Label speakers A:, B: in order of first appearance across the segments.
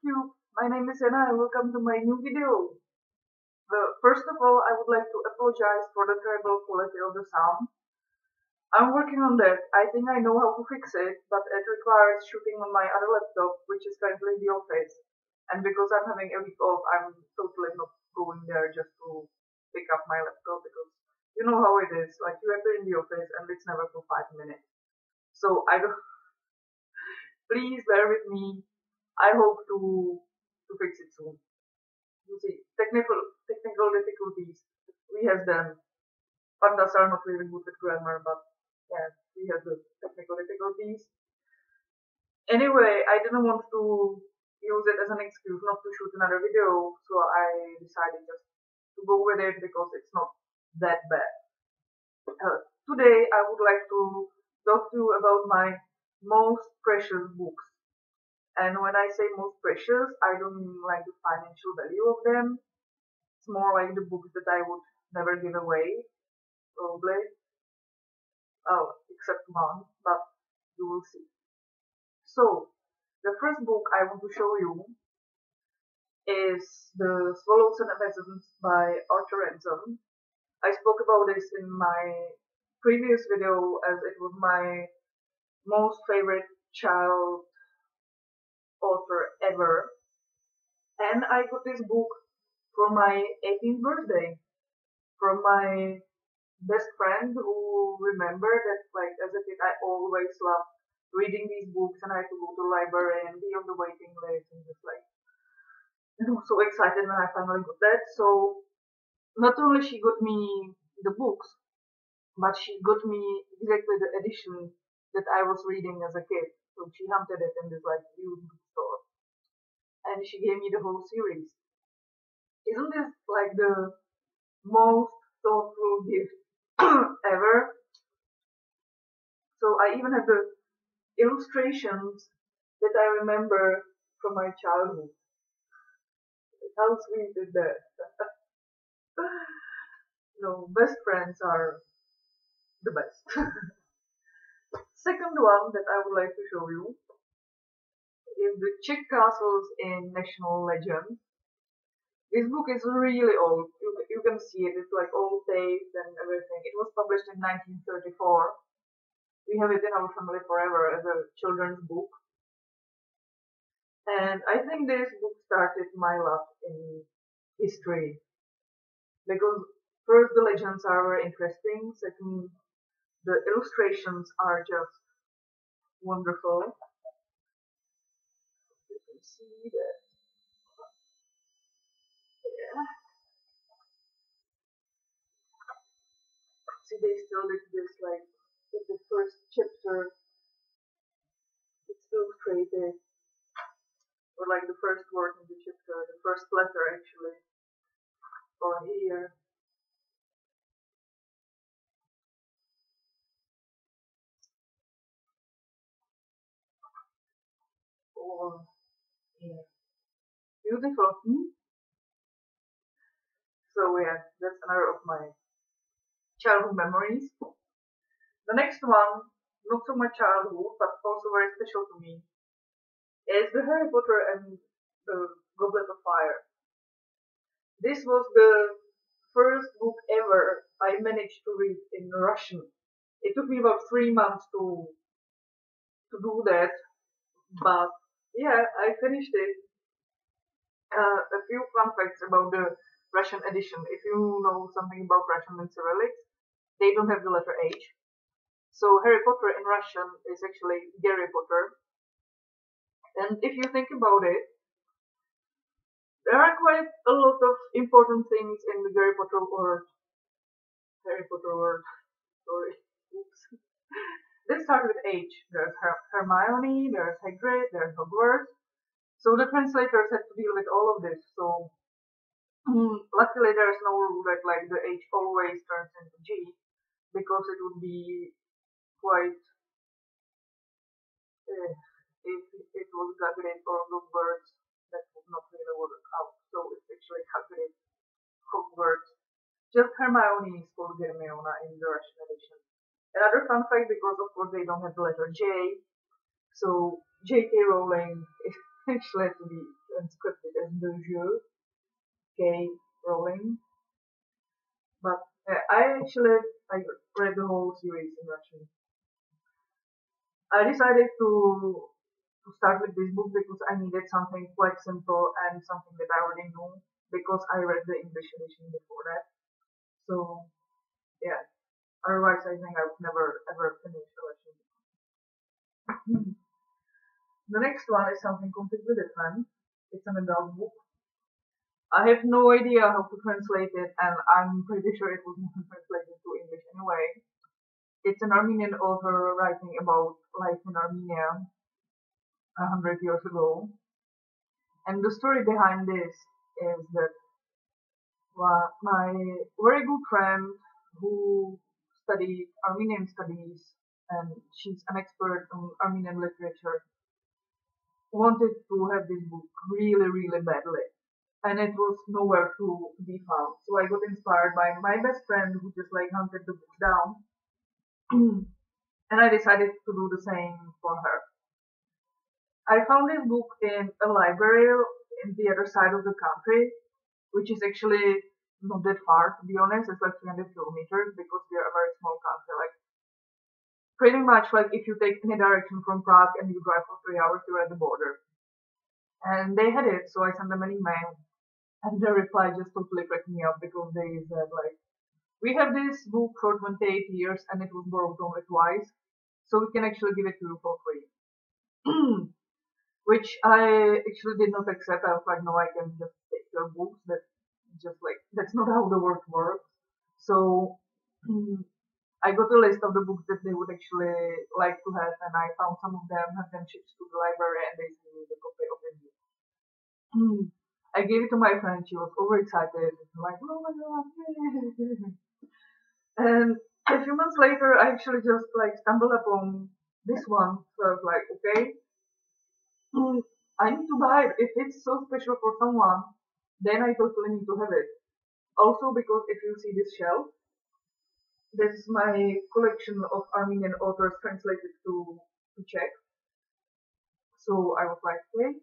A: YouTube, my name is Anna and welcome to my new video. First of all, I would like to apologize for the terrible quality of the sound. I'm working on that. I think I know how to fix it, but it requires shooting on my other laptop, which is currently in the office. And because I'm having a week off, I'm totally not going there just to pick up my laptop because you know how it is. Like you appear in the office and it's never for 5 minutes. So I don't. Please bear with me. I hope to fix it soon. You see, technical difficulties. We have them. Pandas are not really good with grammar, but yeah, we have the technical difficulties. Anyway, I didn't want to use it as an excuse not to shoot another video, so I decided just to go with it because it's not that bad. Today, I would like to talk to you about my most precious books. And when I say most precious, I don't mean like the financial value of them. It's more like the books that I would never give away, probably. Oh, except one, but you will see. So, the first book I want to show you is The Swallows and Amazons by Arthur Ransom. I spoke about this in my previous video as it was my most favorite child author ever. And I got this book for my 18th birthday from my best friend who remembered that like as a kid I always loved reading these books and I had to go to the library and be on the waiting list and just like I was so excited when I finally got that. So not only she got me the books, but she got me exactly the edition that I was reading as a kid. So she hunted it in this like used bookstore and she gave me the whole series. Isn't this like the most thoughtful gift ever? So I even have the illustrations that I remember from my childhood. How sweet is that? Best friends are the best. Second one that I would like to show you is the Czech Castles in National Legend. This book is really old. You can see it. It's like old tapes and everything. It was published in 1934. We have it in our family forever as a children's book. And I think this book started my love in history. Because first the legends are very interesting. Second, the illustrations are just wonderful. You can see that. Yeah. See, they still did this like in the first chapter. It's illustrated, or like the first word in the chapter, the first letter actually, or here. Or here. Beautiful. So yeah, that's another of my childhood memories. The next one, not so much childhood, but also very special to me, is the Harry Potter and the Goblet of Fire. This was the first book ever I managed to read in Russian. It took me about 3 months to do that, but yeah, I finished it. A few fun facts about the Russian edition. If you know something about Russian and Cyrillic, they don't have the letter H. So Harry Potter in Russian is actually Gary Potter. And if you think about it, there are quite a lot of important things in the Harry Potter world. Harry Potter world. Sorry. Oops. Let's start with H. There's Hermione, there's Hagrid, there's Hogwarts. So the translators had to deal with all of this. So luckily there's no rule that like the H always turns into G, because it would be quite if it was Hagrid or Hogwarts, that would not really work out. So it's actually Hagrid, Hogwarts. Just Hermione is called Hermione in the Russian edition. Another fun fact, because of course they don't have the letter J, so J.K. Rowling is actually had to be and scripted as the jeu, K. Rowling. But I actually I read the whole series in Russian. I decided to start with this book because I needed something quite simple and something that I already knew because I read the English edition before that. So yeah, otherwise I think I would never ever finish the Russian book. The next one is something completely different. It's an adult book. I have no idea how to translate it, and I'm pretty sure it was not translated to English anyway. It's an Armenian author writing about life in Armenia 100 years ago. And the story behind this is that my very good friend who studied Armenian studies and she's an expert on Armenian literature wanted to have this book really, really badly. And it was nowhere to be found. So I got inspired by my best friend who just like hunted the book down. And I decided to do the same for her. I found this book in a library in the other side of the country, which is actually not that far, to be honest. It's like 300 kilometers because we are a very small country. Like pretty much like if you take any direction from Prague and you drive for 3 hours, you're at the border. And they had it, so I sent them an email. And their reply just totally cracked me up because they said like, we have this book for 28 years and it was borrowed only twice, so we can actually give it to you for free. Which I actually did not accept. I was like, no, I can just take your books. That's not how the world works. So I got a list of the books that they would actually like to have, and I found some of them, have them shipped to the library, and they sent me the copy of the book. I gave it to my friend. She was overexcited. Like, oh my god, yay. And a few months later, I actually just like stumbled upon this one. So I was like, okay, I need to buy it. If it's so special for someone, then I totally need to have it. Also, because if you see this shelf, this is my collection of Armenian authors translated to Czech. So I was like, okay,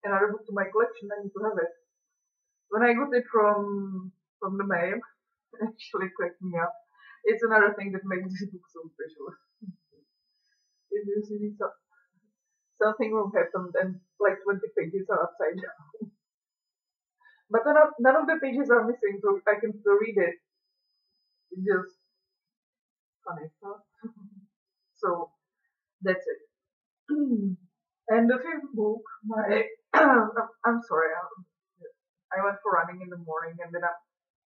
A: another book to my collection, I need to have it. When I got it from the mail, it actually cracked me up. It's another thing that makes this book so special. If you see something wrong happened and like 20 pages are upside down. But none of the pages are missing, so I can still read it. It's just funny stuff. So that's it. And the fifth book, I'm sorry, I went for running in the morning and then I'm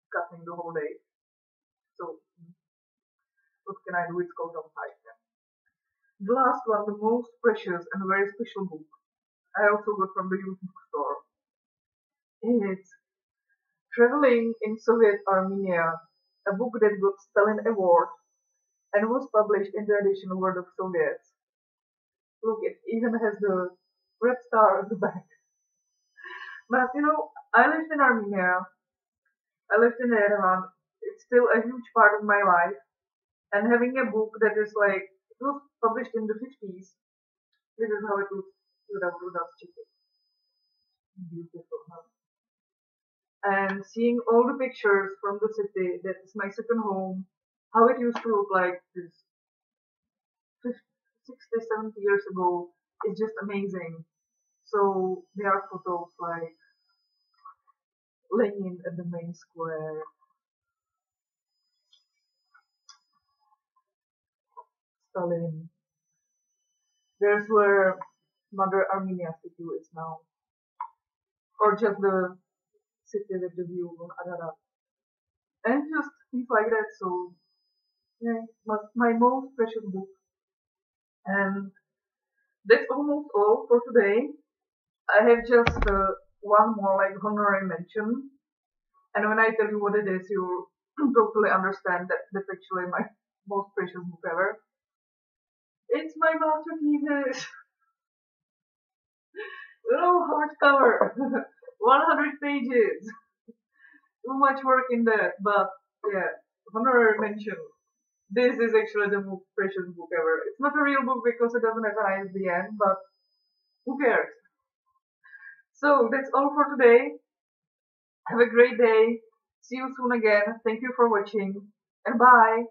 A: cutting the whole day. So what can I do? It's called on five. The last one, the most precious and very special book, I also got from the youth bookstore. It's Traveling in Soviet Armenia, a book that got Stalin Award and was published in the edition World of Soviets. Look, it even has the red star at the back. But I lived in Armenia. I lived in Yerevan. It's still a huge part of my life. And having a book that is like, it was published in the 50s. This is how it looks without chicken. Beautiful, huh? And seeing all the pictures from the city, that is my second home, how it used to look like this 50, 60, 70 years ago is just amazing. So there are photos like Lenin at the main square, Stalin. There's where Mother Armenia statue is now, or just the city with the view on Ararat, and just things like that. So yeah, my most precious book, and that's almost all for today. I have just one more like honorary mention, and when I tell you what it is, you'll totally understand that that's actually my most precious book ever. It's my master thesis. Hardcover, 100 pages. Too much work in that, but yeah, honorary mention. This is actually the most precious book ever. It's not a real book because it doesn't have an ISBN, but who cares? So that's all for today. Have a great day. See you soon again. Thank you for watching and bye.